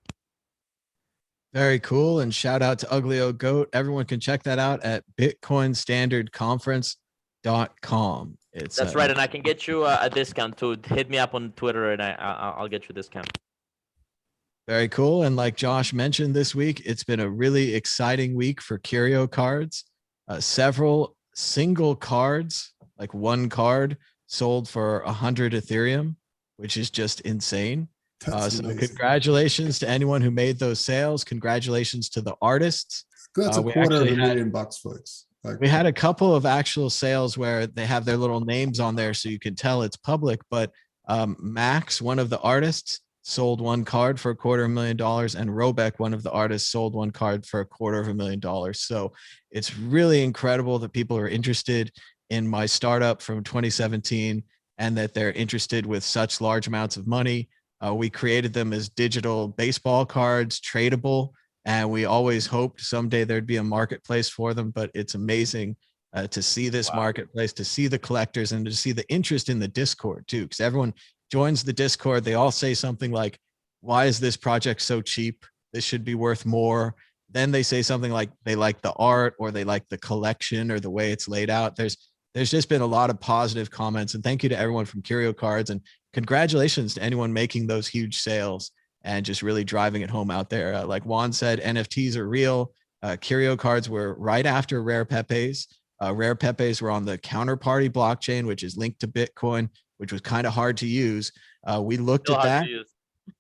Very cool. And shout out to Ugly Old Goat. Everyone can check that out at bitcoinstandardconference.com. That's right, and I can get you a discount too. Hit me up on Twitter, and I'll get you a discount. Very cool. And like Josh mentioned this week, it's been a really exciting week for curio cards. Several single cards, like one card, sold for 100 Ethereum, which is just insane. So congratulations to anyone who made those sales. Congratulations to the artists. That's a $250,000, folks. We had a couple of actual sales where they have their little names on there so you can tell it's public, but Max, one of the artists, sold one card for $250,000, and Robeck, one of the artists, sold one card for $250,000. So it's really incredible that people are interested in my startup from 2017 and that they're interested with such large amounts of money. We created them as digital baseball cards, tradable, and we always hoped someday there'd be a marketplace for them, but it's amazing to see this marketplace, to see the collectors, and to see the interest in the Discord too, because everyone joins the Discord. They all say something like, why is this project so cheap? This should be worth more. Then they say something like they like the art, or they like the collection, or the way it's laid out. There's just been a lot of positive comments, and thank you to everyone from Curio Cards, and congratulations to anyone making those huge sales and just really driving it home out there. Like Juan said, NFTs are real. Curio Cards were right after Rare Pepes. Rare Pepes were on the Counterparty blockchain, which is linked to Bitcoin, which was kind of hard to use. We looked at that.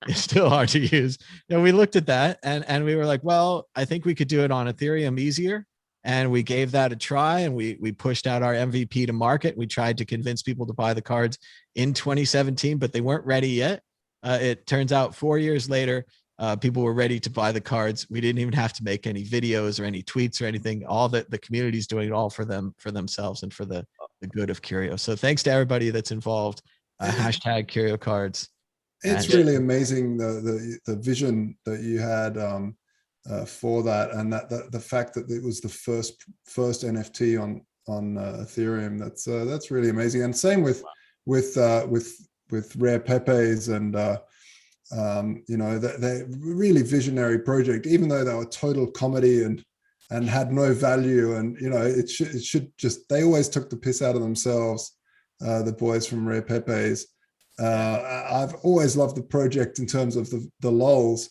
It's still hard to use. We looked at that and we were like, well, I think we could do it on Ethereum easier. and we gave that a try, and we pushed out our MVP to market. We tried to convince people to buy the cards in 2017, but they weren't ready yet. It turns out 4 years later, people were ready to buy the cards. We didn't even have to make any videos or any tweets or anything. All that the community's doing it all for themselves and for the good of Curio. So thanks to everybody that's involved. Hashtag Curio Cards. It's really amazing the vision that you had for that, and that the fact that it was the first NFT on Ethereum. That's really amazing. And same with Rare Pepes, and they're really visionary project, even though they were total comedy and had no value. And it should just, they always took the piss out of themselves, the boys from Rare Pepes. I've always loved the project in terms of the lols,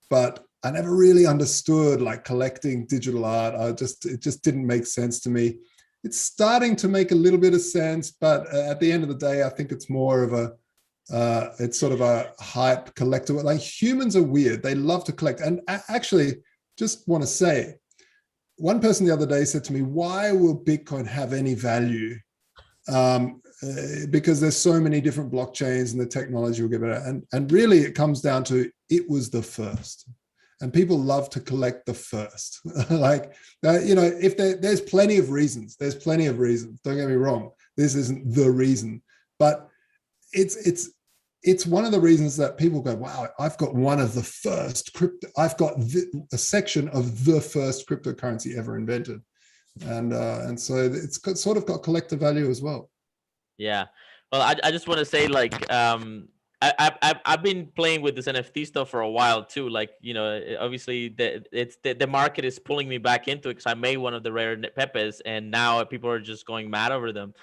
but I never really understood like collecting digital art. It just didn't make sense to me. It's starting to make a little bit of sense, but at the end of the day, I think it's more of it's sort of a hype collector. Like, humans are weird. They love to collect. And actually, just want to say, one person the other day said to me, why will Bitcoin have any value? Because there's so many different blockchains and the technology will get better. And really it comes down to, it was the first. And people love to collect the first. If there's plenty of reasons, don't get me wrong. This isn't the reason, but it's one of the reasons that people go, wow, I've got one of the first crypto, I've got a section of the first cryptocurrency ever invented. And so it's sort of got collective value as well. Yeah. Well, I just want to say, like, I've been playing with this NFT stuff for a while too. Like, obviously the market is pulling me back into it because I made one of the rare Pepes, and now people are just going mad over them.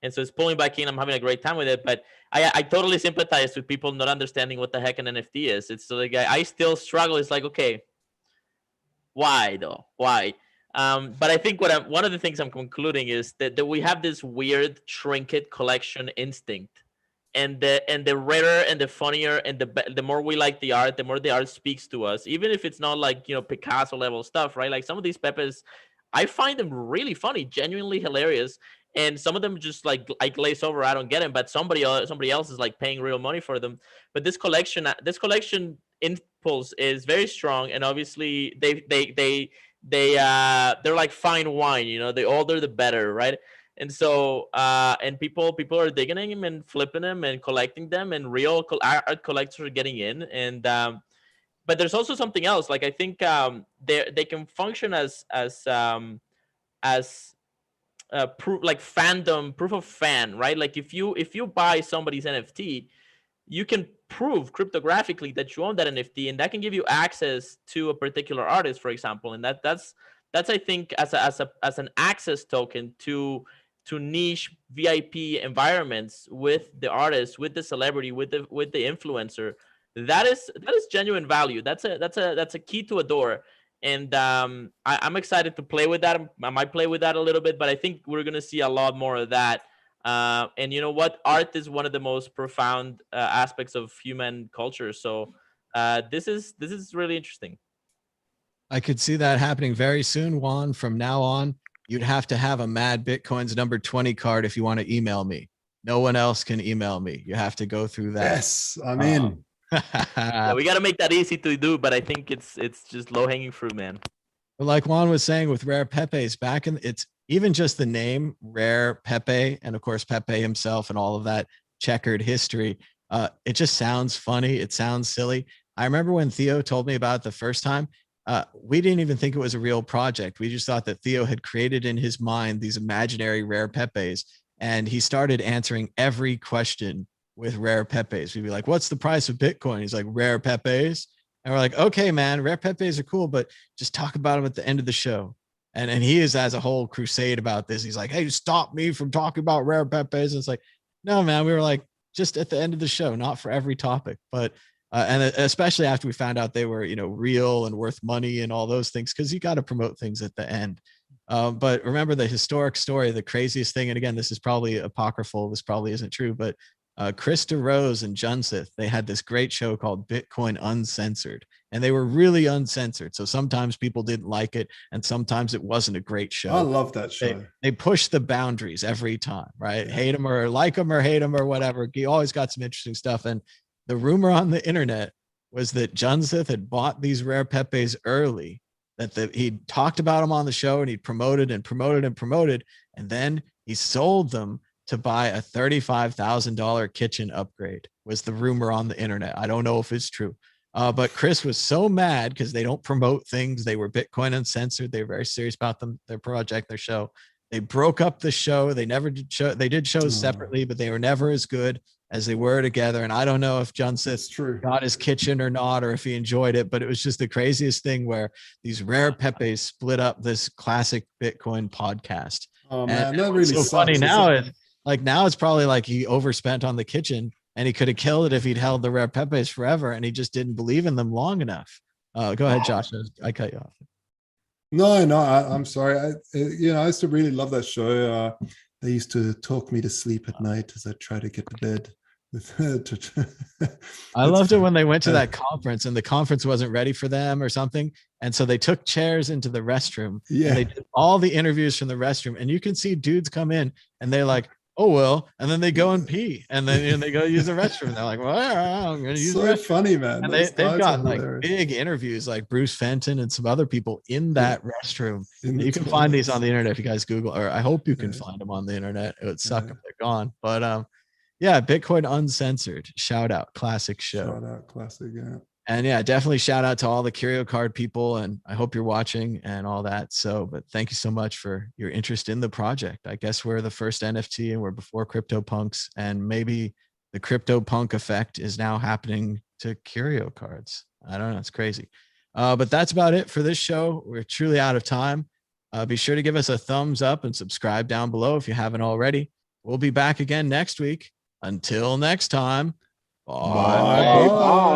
And so it's pulling back in. I'm having a great time with it, but I totally sympathize with people not understanding what the heck an NFT is. It's like, I still struggle. It's like, okay, why though? Why? But I think one of the things I'm concluding is that we have this weird trinket collection instinct, and the rarer and the funnier and the more we like the art, the more the art speaks to us, even if it's not like Picasso level stuff, right? Like, some of these Pepes, I find them really funny, genuinely hilarious, and some of them just like I glaze over. I don't get them, but somebody else is like paying real money for them. But this collection impulse is very strong, and obviously they're like fine wine, the older the better, right? And so and people are digging them and flipping them and collecting them, and real art collectors are getting in. And but there's also something else. Like, I think they can function as proof, like fandom, proof of fan, right? Like, if you buy somebody's NFT, you can prove cryptographically that you own that NFT, and that can give you access to a particular artist, for example. And that's I think as an access token to niche VIP environments with the artist, with the celebrity, with the influencer. That is genuine value. That's a key to a door. And I'm excited to play with that. I might play with that a little bit, but I think we're gonna see a lot more of that. And you know what? Art is one of the most profound aspects of human culture. So this is really interesting. I could see that happening very soon, Juan. From now on, you'd have to have a Mad Bitcoins number 20 card if you want to email me. No one else can email me. You have to go through that. Yes, I'm in. Yeah, we got to make that easy to do, but I think it's just low hanging fruit, man. But like Juan was saying with Rare Pepes, it's even just the name Rare Pepe, and of course Pepe himself and all of that checkered history. It just sounds funny. It sounds silly. I remember when Theo told me about it the first time, we didn't even think it was a real project. We just thought that Theo had created in his mind these imaginary Rare Pepes, and he started answering every question with Rare Pepes. We'd be like, what's the price of Bitcoin? He's like, Rare Pepes. And we're like, okay, man, Rare Pepes are cool, but just talk about them at the end of the show. And he has a whole crusade about this. He's like, hey, stop me from talking about Rare Pepes. And it's like, no, man, we were like, just at the end of the show, not for every topic. But and especially after we found out they were, real and worth money and all those things, because you got to promote things at the end. But remember the historic story, the craziest thing, and again, this is probably apocryphal. This probably isn't true, but Chris DeRose and Junseth, they had this great show called Bitcoin Uncensored, and they were really uncensored. So sometimes people didn't like it, and sometimes it wasn't a great show. I love that show. They pushed the boundaries every time, right? Yeah. Hate them or like them or hate them or whatever. He always got some interesting stuff. And the rumor on the internet was that Junseth had bought these rare Pepes early, that he talked about them on the show, and he promoted and promoted and promoted, and then he sold them to buy a $35,000 kitchen upgrade, was the rumor on the internet. I don't know if it's true. But Chris was so mad because they don't promote things. They were Bitcoin Uncensored. They were very serious about their project, their show. They broke up the show. They never did show. They did shows separately, but they were never as good as they were together. And I don't know if Junseth got his kitchen or not, or if he enjoyed it, but it was just the craziest thing where these rare Pepes split up this classic Bitcoin podcast. Oh man, and that really so sucks. funny now. Now it's probably like he overspent on the kitchen, and he could have killed it if he'd held the rare Pepes forever, and he just didn't believe in them long enough. Go ahead, Josh. I cut you off. No, I'm sorry. I used to really love that show. They used to talk me to sleep at night as I try to get to bed. I loved it when they went to that conference and the conference wasn't ready for them or something. And so they took chairs into the restroom. Yeah. And they did all the interviews from the restroom. And you can see dudes come in and they're like, oh, well, and then they go and pee, and then they go use the restroom. And they're like, well, I'm going to use the restroom. Funny, man. And they've got like big interviews, like Bruce Fenton and some other people in that restroom. You can find these on the internet if you guys Google, or I hope you can find them on the internet. It would suck if they're gone. But yeah, Bitcoin Uncensored. Shout out, classic show. Shout out, classic, yeah. And yeah, definitely shout out to all the Curio Card people, and I hope you're watching and all that. So, but thank you so much for your interest in the project. I guess we're the first NFT, and we're before CryptoPunks, and maybe the CryptoPunk effect is now happening to Curio Cards. I don't know, it's crazy. But that's about it for this show. We're truly out of time. Be sure to give us a thumbs up and subscribe down below if you haven't already. We'll be back again next week. Until next time, bye. Bye.